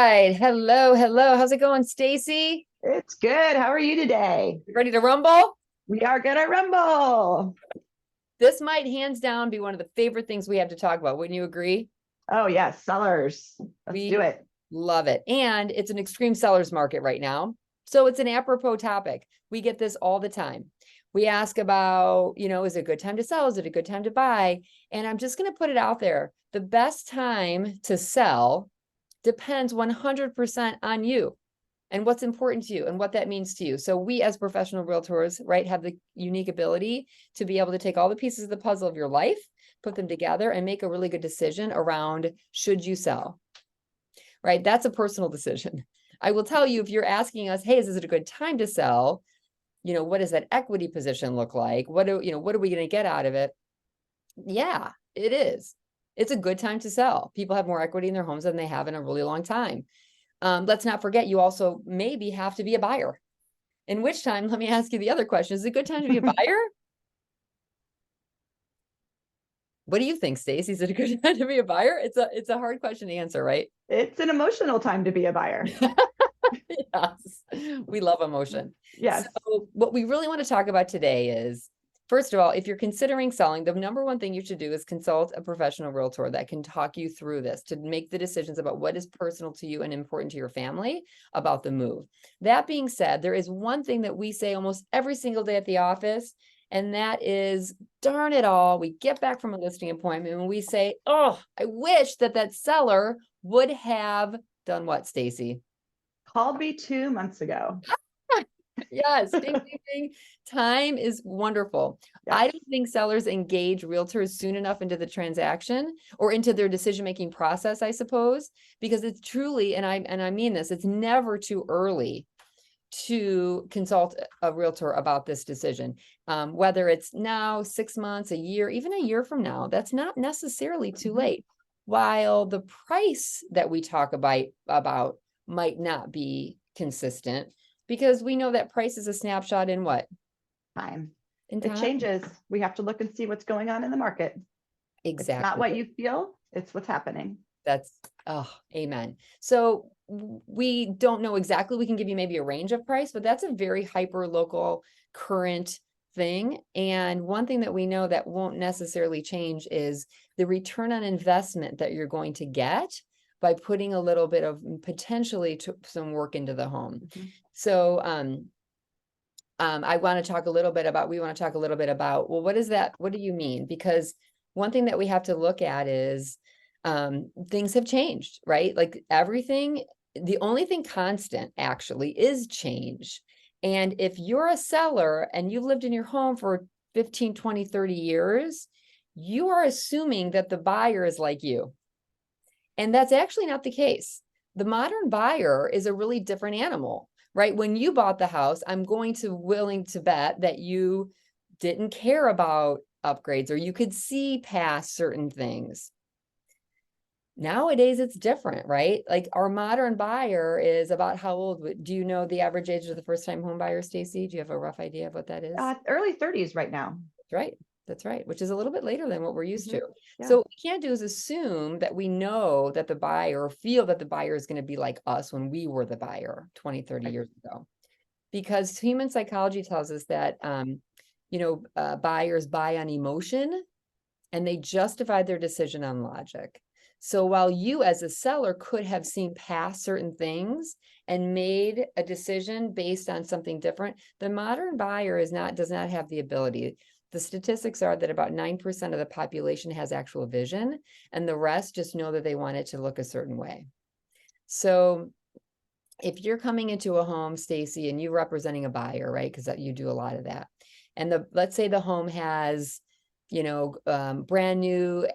Right. Hello, hello. How's it going, Stacy? It's good. How are you today? Ready to rumble? We are good at Rumble. This might hands down be one of the favorite things we have to talk about. Wouldn't you agree? Oh, yes, sellers. Let's do We it. love it. And it's an extreme seller's market right now. So it's an apropos topic. We get this all the time. We ask about, is it a good time to sell? Is it a good time to buy? And I'm just going to put it out there. The best time to sell depends 100% on you and what's important to you and what that means to you. So we as professional realtors, right, have the unique ability to be able to take all the pieces of the puzzle of your life, put them together and make a really good decision around should you sell, right? That's a personal decision. I will tell you, if you're asking us, hey, is it a good time to sell? What does that equity position look like? What are we going to get out of it? Yeah, it is. It's a good time to sell. People have more equity in their homes than they have in a really long time. Let's not forget, you also maybe have to be a buyer. In which time, let me ask you the other question. Is it a good time to be a buyer? What do you think, Stacey? Is it a good time to be a buyer? It's a hard question to answer, right? It's an emotional time to be a buyer. Yes, we love emotion. Yes. So what we really want to talk about today is, first of all, if you're considering selling, the number one thing you should do is consult a professional realtor that can talk you through this to make the decisions about what is personal to you and important to your family about the move. That being said, there is one thing that we say almost every single day at the office, and that is, darn it all, we get back from a listing appointment and we say, oh, I wish that seller would have done what, Stacy? Called me 2 months ago. Yes, ding, ding, ding. Time is wonderful. I Yes. don't think sellers engage realtors soon enough into the transaction or into their decision-making process, I suppose, because it's truly, and I mean this, it's never too early to consult a realtor about this decision. Whether it's now, 6 months, a year, even a year from now, that's not necessarily too late. While the price that we talk about might not be consistent, because we know that price is a snapshot in what? Time. In It time. changes. We have to look and see what's going on in the market. It's not Exactly. what you feel, it's what's happening. That's, oh, amen. So we don't know exactly. We can give you maybe a range of price, but that's a very hyper local current thing. And one thing that we know that won't necessarily change is the return on investment that you're going to get by putting a little bit of potentially some work into the home. So I want to talk a little bit about, we want to talk a little bit about, well, what is that? What do you mean? Because one thing that we have to look at is things have changed, right? Like everything, the only thing constant actually is change. And if you're a seller and you've lived in your home for 15, 20, 30 years, you are assuming that the buyer is like you. And that's actually not the case. The modern buyer is a really different animal, right? When you bought the house, I'm willing to bet that you didn't care about upgrades or you could see past certain things. Nowadays, it's different, right? Like our modern buyer is about how old? Do you know the average age of the first time home buyer, Stacy? Do you have a rough idea of what that is? Early 30s right now. That's right. That's right. Which is a little bit later than what we're used to. Yeah. So what we can't do is assume that we know that the buyer or feel that the buyer is going to be like us when we were the buyer 20, 30 Right. years ago. Because human psychology tells us that, buyers buy on emotion and they justify their decision on logic. So while you as a seller could have seen past certain things and made a decision based on something different, the modern buyer does not have the ability. The statistics are that about 9% of the population has actual vision, and the rest just know that they want it to look a certain way. So if you're coming into a home, Stacy, and you're representing a buyer, right? Because you do a lot of that. And let's say the home has, brand new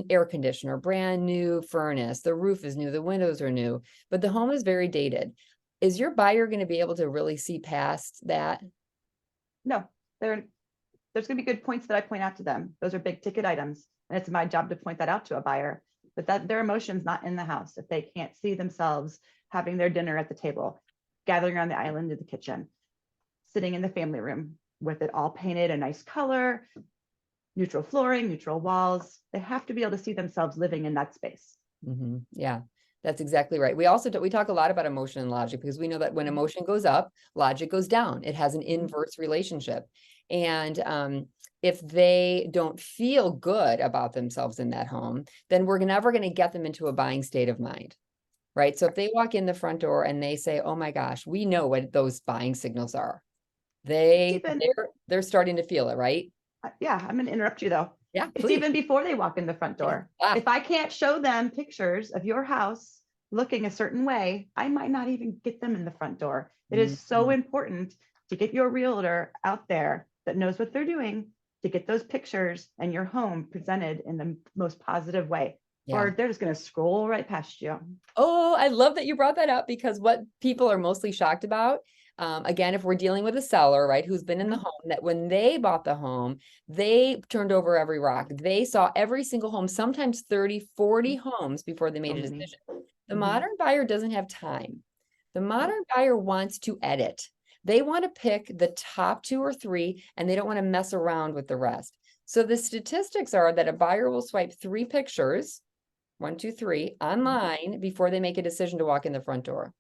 air conditioner, brand new furnace, the roof is new, the windows are new, but the home is very dated. Is your buyer going to be able to really see past that? No, there's going to be good points that I point out to them. Those are big ticket items. And it's my job to point that out to a buyer, but that their emotions not in the house. If they can't see themselves having their dinner at the table, gathering around the island of the kitchen, sitting in the family room with it all painted a nice color, neutral flooring, neutral walls. They have to be able to see themselves living in that space. Yeah. That's exactly right. We also we talk a lot about emotion and logic because we know that when emotion goes up, logic goes down. It has an inverse relationship. And if they don't feel good about themselves in that home, then we're never going to get them into a buying state of mind. Right. So if they walk in the front door and they say, oh my gosh, we know what those buying signals are. It's even, They're starting to feel it, right? yeah, I'm going to interrupt you though. Yeah, It's please. even before they walk in the front door. Ah, If I can't show them pictures of your house looking a certain way, I might not even get them in the front door. It is so mhm. important to get your realtor out there that knows what they're doing to get those pictures and your home presented in the most positive way, Yeah. or they're just going to scroll right past you. Oh, I love that you brought that up because what people are mostly shocked about, again, if we're dealing with a seller, right, who's been in the Mhm. home, that when they bought the home, they turned over every rock. They saw every single home, sometimes 30, 40 homes before they So made a many. decision. The Mhm. modern buyer doesn't have time. The Nope. modern buyer wants to edit. They want to pick the top 2 or 3, and they don't want to mess around with the rest. So the statistics are that a buyer will swipe 3 pictures, 1, 2, 3, online before they make a decision to walk in the front door.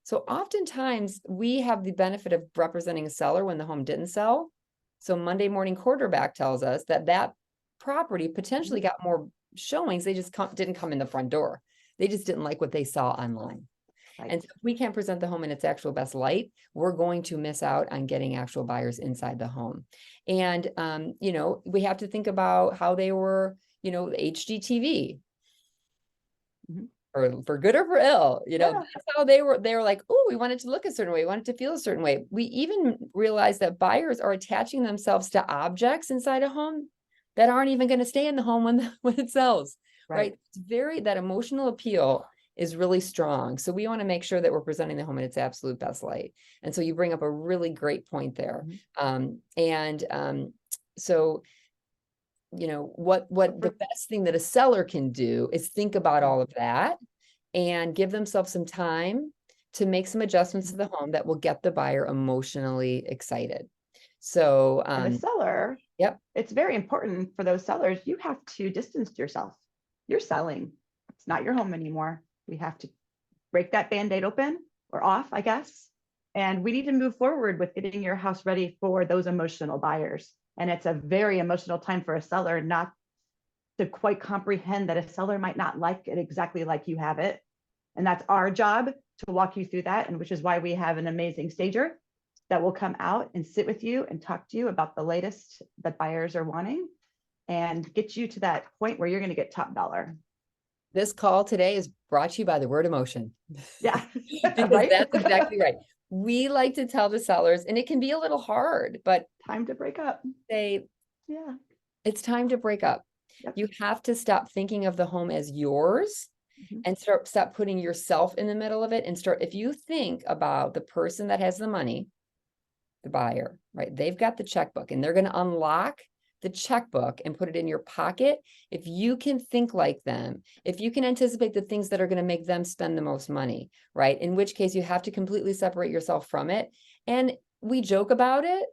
So oftentimes we have the benefit of representing a seller when the home didn't sell. So Monday morning quarterback tells us that that property potentially Mhm. got more showings. They just didn't come in the front door. They just didn't like what they saw online. Right. And so if we can't present the home in its actual best light, we're going to miss out on getting actual buyers inside the home. And, we have to think about how they were, HGTV, Mhm. for good or for ill, Yeah. that's how they were like, oh, we want it to look a certain way, we want it to feel a certain way. We even realize that buyers are attaching themselves to objects inside a home that aren't even going to stay in the home when it sells, right? Right. That emotional appeal is really strong. So we want to make sure that we're presenting the home in its absolute best light. And so you bring up a really great point there. Mhm. So what the best thing that a seller can do is think about all of that and give themselves some time to make some adjustments to the home that will get the buyer emotionally excited. So, And the seller, yep. it's very important for those sellers. You have to distance yourself. You're selling. It's not your home anymore. We have to break that band-aid open or off, I guess. And we need to move forward with getting your house ready for those emotional buyers. And it's a very emotional time for a seller not to quite comprehend that a seller might not like it exactly like you have it. And that's our job to walk you through that. And which is why we have an amazing stager that will come out and sit with you and talk to you about the latest that buyers are wanting and get you to that point where you're going to get top dollar. This call today is brought to you by the word emotion, Yeah. because Right. that's exactly right. We like to tell the sellers, and it can be a little hard, but Time to break up. say Yeah. it's time to break up. Yep. You have to stop thinking of the home as yours Mhm. and stop putting yourself in the middle of it, and if you think about the person that has the money, the buyer, right? They've got the checkbook and they're going to unlock the checkbook and put it in your pocket. If you can think like them, if you can anticipate the things that are going to make them spend the most money, right? In which case you have to completely separate yourself from it. And we joke about it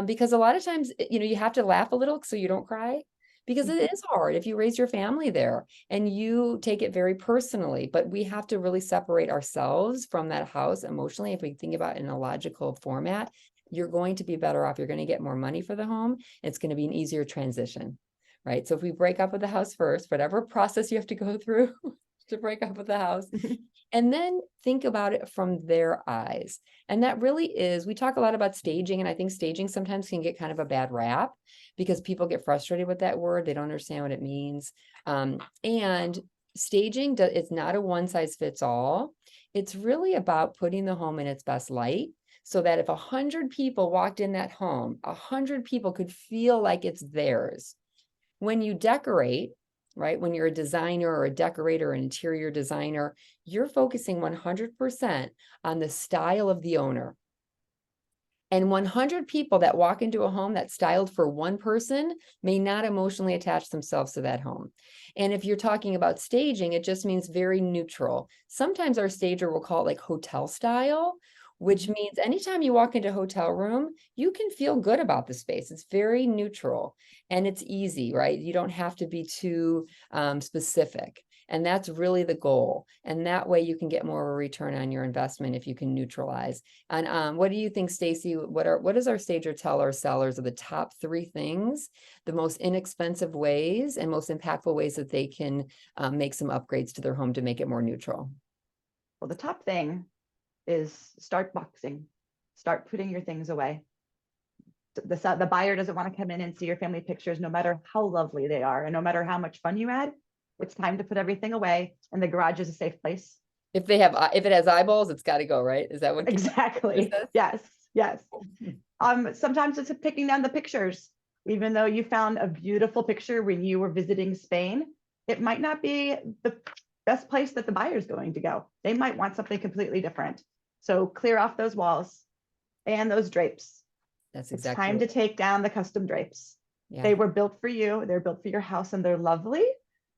because a lot of times, you have to laugh a little so you don't cry, because it is hard if you raise your family there and you take it very personally. But we have to really separate ourselves from that house emotionally. If we think about it in a logical format, you're going to be better off. You're going to get more money for the home. It's going to be an easier transition, right? So if we break up with the house first, whatever process you have to go through to break up with the house, and then think about it from their eyes. And that really is, we talk a lot about staging, and I think staging sometimes can get kind of a bad rap because people get frustrated with that word. They don't understand what it means. And staging, it's not a one size fits all. It's really about putting the home in its best light, so that if 100 people walked in that home, 100 people could feel like it's theirs. When you decorate, right, when you're a designer or a decorator, an interior designer, you're focusing 100% on the style of the owner. And 100 people that walk into a home that's styled for one person may not emotionally attach themselves to that home. And if you're talking about staging, it just means very neutral. Sometimes our stager will call it like hotel style, which means anytime you walk into a hotel room, you can feel good about the space. It's very neutral and it's easy, right? You don't have to be too specific. And that's really the goal. And that way you can get more of a return on your investment if you can neutralize. And what do you think, Stacy? What does our stager tell our sellers are the top 3 things, the most inexpensive ways and most impactful ways that they can make some upgrades to their home to make it more neutral? Well, the top thing is start boxing, start putting your things away. The buyer doesn't want to come in and see your family pictures, no matter how lovely they are, and no matter how much fun you had. It's time to put everything away, and the garage is a safe place. If it has eyeballs, it's got to go, right? Is that what Exactly? Yes, yes. Sometimes it's picking down the pictures. Even though you found a beautiful picture when you were visiting Spain, it might not be the best place that the buyer's going to go. They might want something completely different. So clear off those walls and those drapes. That's It's exactly time to take down the custom drapes. Yeah. They were built for you. They're built for your house and they're lovely,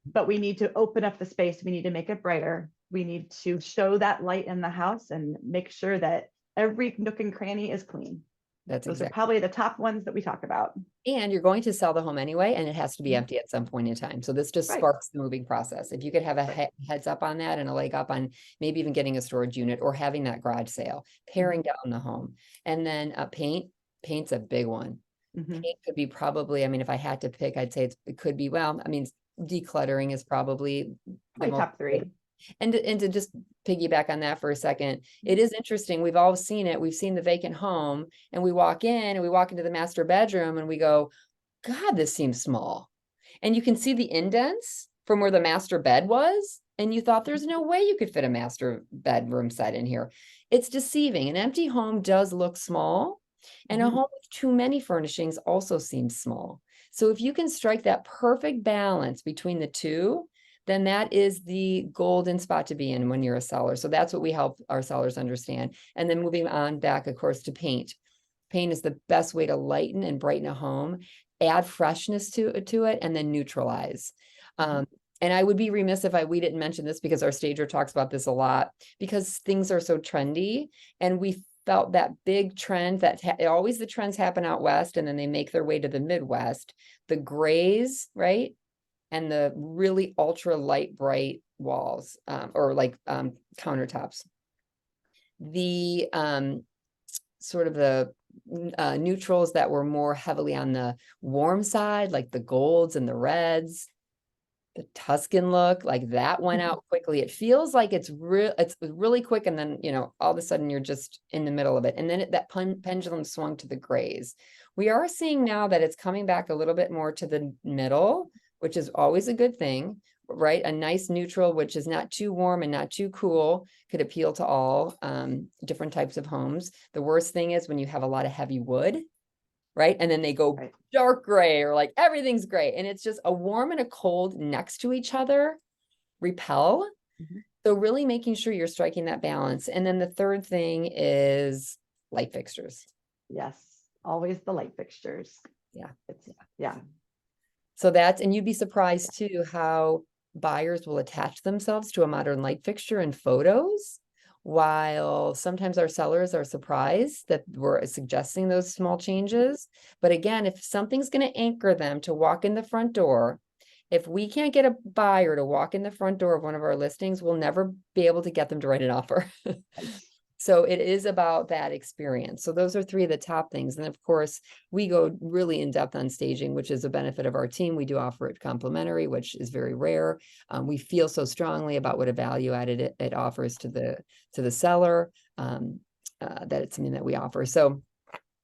but we need to open up the space. We need to make it brighter. We need to show that light in the house and make sure that every nook and cranny is clean. Those are probably the top ones that we talk about. And you're going to sell the home anyway, and it has to be Mhm. empty at some point in time. So this just Right. sparks the moving process. If you could have a heads up on that and a leg up on maybe even getting a storage unit or having that garage sale, paring down the home. And then paint's a big one. Mhm. Paint could be probably, I mean, if I had to pick, I'd say it could be, well, I mean, decluttering is probably the My most top 3. And to just piggyback on that for a second, it is interesting. We've all seen it. We've seen the vacant home and we walk into the master bedroom and we go, God, this seems small. And you can see the indents from where the master bed was. And you thought there's no way you could fit a master bedroom set in here. It's deceiving. An empty home does look small, and a home with too many furnishings also seems small. So if you can strike that perfect balance between the two, then that is the golden spot to be in when you're a seller. So that's what we help our sellers understand. And then moving on back, of course, to paint. Paint is the best way to lighten and brighten a home, add freshness to it, and then neutralize. And I would be remiss if we didn't mention this, because our stager talks about this a lot, because things are so trendy, and we felt that big trend that always the trends happen out west and then they make their way to the Midwest, the grays, right? And the really ultra light bright walls, or like countertops. The sort of the neutrals that were more heavily on the warm side, like the golds and the reds, the Tuscan look, like that went out quickly. It feels like it's really quick, and then all of a sudden you're just in the middle of it. And then that pendulum swung to the grays. We are seeing now that it's coming back a little bit more to the middle, which is always a good thing, right? A nice neutral, which is not too warm and not too cool, could appeal to all different types of homes. The worst thing is when you have a lot of heavy wood, right? And then they go dark gray, or like everything's gray. And it's just a warm and a cold next to each other repel. So really making sure you're striking that balance. And then the third thing is light fixtures. Yes, always the light fixtures. Yeah. So and you'd be surprised too how buyers will attach themselves to a modern light fixture in photos, while sometimes our sellers are surprised that we're suggesting those small changes. But again, if something's going to anchor them to walk in the front door, if we can't get a buyer to walk in the front door of one of our listings, we'll never be able to get them to write an offer. So it is about that experience. So those are 3 of the top things. And of course, we go really in depth on staging, which is a benefit of our team. We do offer it complimentary, which is very rare. We feel so strongly about what a value added it offers to the seller, that it's something that we offer. So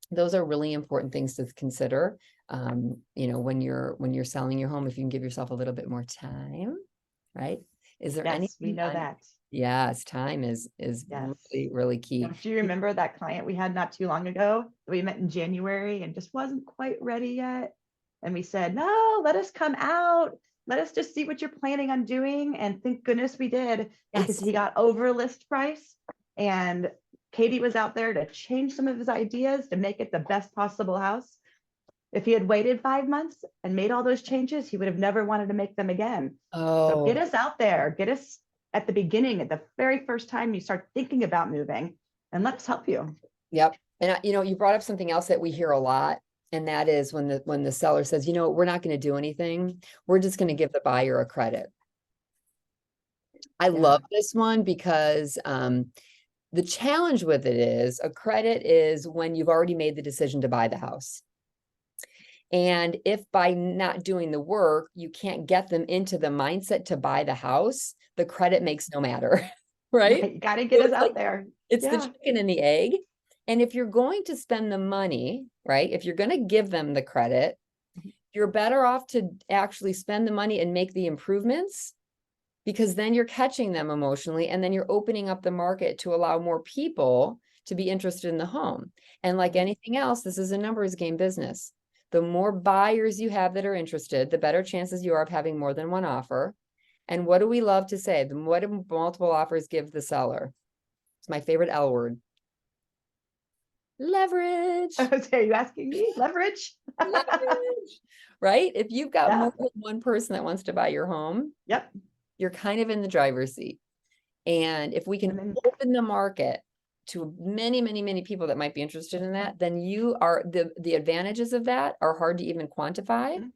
those are really important things to consider. When you're selling your home, if you can give yourself a little bit more time, right? Is there anything? We know that. Yes, time is really, really key. Do you remember that client we had not too long ago? We met in January and just wasn't quite ready yet. And we said, no, let us come out. Let us just see what you're planning on doing. And thank goodness we did, because he got over list price. And Katie was out there to change some of his ideas to make it the best possible house. If he had waited 5 months and made all those changes, he would have never wanted to make them again. So get us out there, get us at the beginning, at the very first time you start thinking about moving, and let's help you. Yep. And you brought up something else that we hear a lot, and that is when the seller says, we're not going to do anything. We're just going to give the buyer a credit. I Yeah. love this one because the challenge with it is a credit is when you've already made the decision to buy the house. And if by not doing the work, you can't get them into the mindset to buy the house, the credit makes no matter, right? Right. You got to So get us it's out like, there. it's the Yeah. chicken and the egg. And if you're going to spend the money, right? If you're going to give them the credit, you're better off to actually spend the money and make the improvements, because then you're catching them emotionally and then you're opening up the market to allow more people to be interested in the home. And like anything else, this is a numbers game business. The more buyers you have that are interested, the better chances you are of having more than one offer. And what do we love to say? What do multiple offers give the seller? It's my favorite L word. Leverage. Are you asking me? Leverage? Leverage. Right? If you've got Yeah. more than one person that wants to buy your home, Yep. you're kind of in the driver's seat. And if we And can then open the market to many, many, many people that might be interested in that, then you are the advantages of that are hard to even quantify.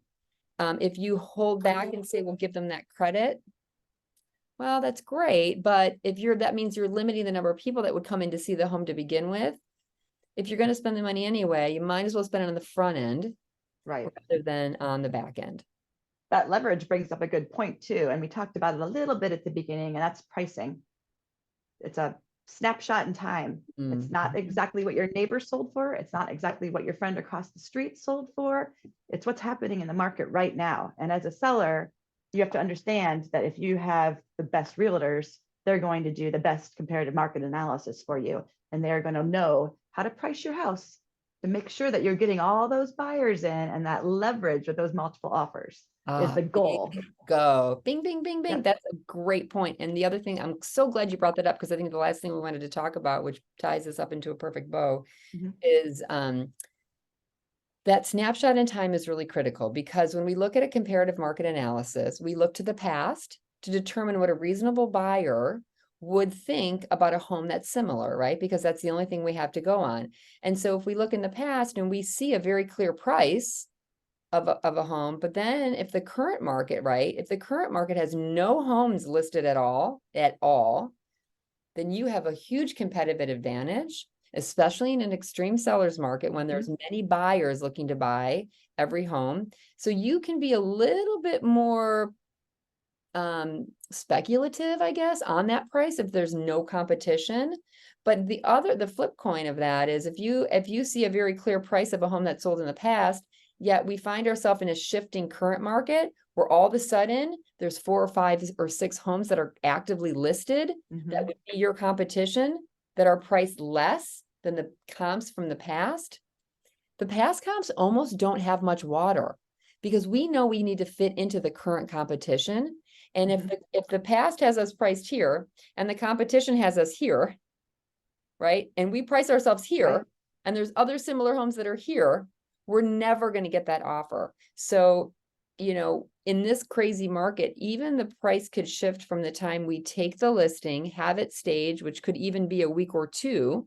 If you hold back and say, we'll give them that credit, well, that's great. But if that means you're limiting the number of people that would come in to see the home to begin with. If you're going to spend the money anyway, you might as well spend it on the front end right. rather than on the back end. That leverage brings up a good point too. And we talked about it a little bit at the beginning, and that's pricing. It's a snapshot in time. It's not exactly what your neighbor sold for. It's not exactly what your friend across the street sold for. It's what's happening in the market right now. And as a seller, you have to understand that if you have the best realtors, they're going to do the best comparative market analysis for you. And they're going to know how to price your house to make sure that you're getting all those buyers in, and that leverage with those multiple offers is the goal. Go. Bing, bing, bing, bing. Yep. That's a great point. And the other thing, I'm so glad you brought that up, because I think the last thing we wanted to talk about, which ties this up into a perfect bow, is that snapshot in time is really critical, because when we look at a comparative market analysis, we look to the past to determine what a reasonable buyer would think about a home that's similar, right? Because that's the only thing we have to go on. And so if we look in the past and we see a very clear price of a home, but then if the current market, right, if the current market has no homes listed at all, then you have a huge competitive advantage, especially in an extreme seller's market when there's many buyers looking to buy every home. So you can be a little bit more speculative, I guess, on that price if there's no competition. But the flip coin of that is if you see a very clear price of a home that sold in the past, yet we find ourselves in a shifting current market where all of a sudden there's 4 or 5 or 6 homes that are actively listed that would be your competition, that are priced less than the comps from the past. The past comps almost don't have much water, because we know we need to fit into the current competition. And if the past has us priced here and the competition has us here, right? And we price ourselves here, Right. and there's other similar homes that are here, we're never going to get that offer. So, in this crazy market, even the price could shift from the time we take the listing, have it staged, which could even be a week or two.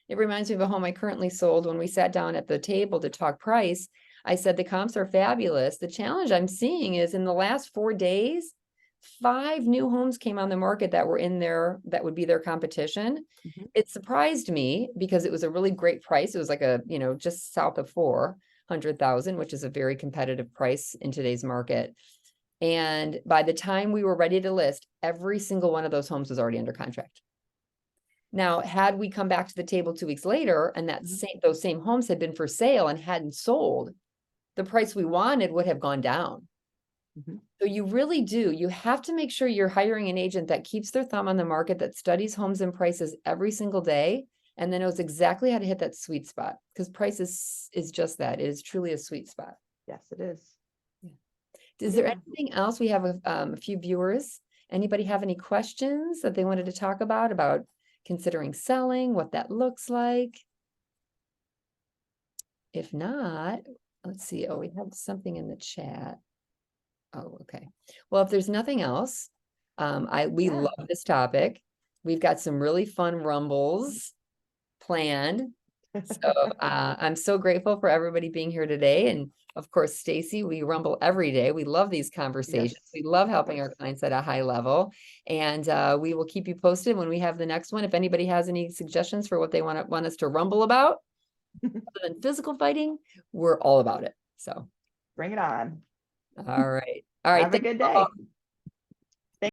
It reminds me of a home I currently sold. When we sat down at the table to talk price, I said, the comps are fabulous. The challenge I'm seeing is in the last 4 days, 5 new homes came on the market that were in there, that would be their competition. It surprised me because it was a really great price. It was like just south of 400,000, which is a very competitive price in today's market. And by the time we were ready to list, every single one of those homes was already under contract. Now, had we come back to the table 2 weeks later and those same homes had been for sale and hadn't sold, the price we wanted would have gone down. So you really do. You have to make sure you're hiring an agent that keeps their thumb on the market, that studies homes and prices every single day, and then knows exactly how to hit that sweet spot, because price is just that. It is truly a sweet spot. Yes, it is. Is there anything else? We have a few viewers. Anybody have any questions that they wanted to talk about considering selling, what that looks like? If not, let's see. Oh, we have something in the chat. Oh, okay. Well, if there's nothing else, we love this topic. We've got some really fun rumbles planned. So I'm so grateful for everybody being here today. And of course, Stacy, we rumble every day. We love these conversations. Yes. We love Of helping our course. clients at a high level. And we will keep you posted when we have the next one. If anybody has any suggestions for what they want us to rumble about, other than physical fighting, we're all about it. So, Bring it on. all right. All right. Have a Thanks good all. day.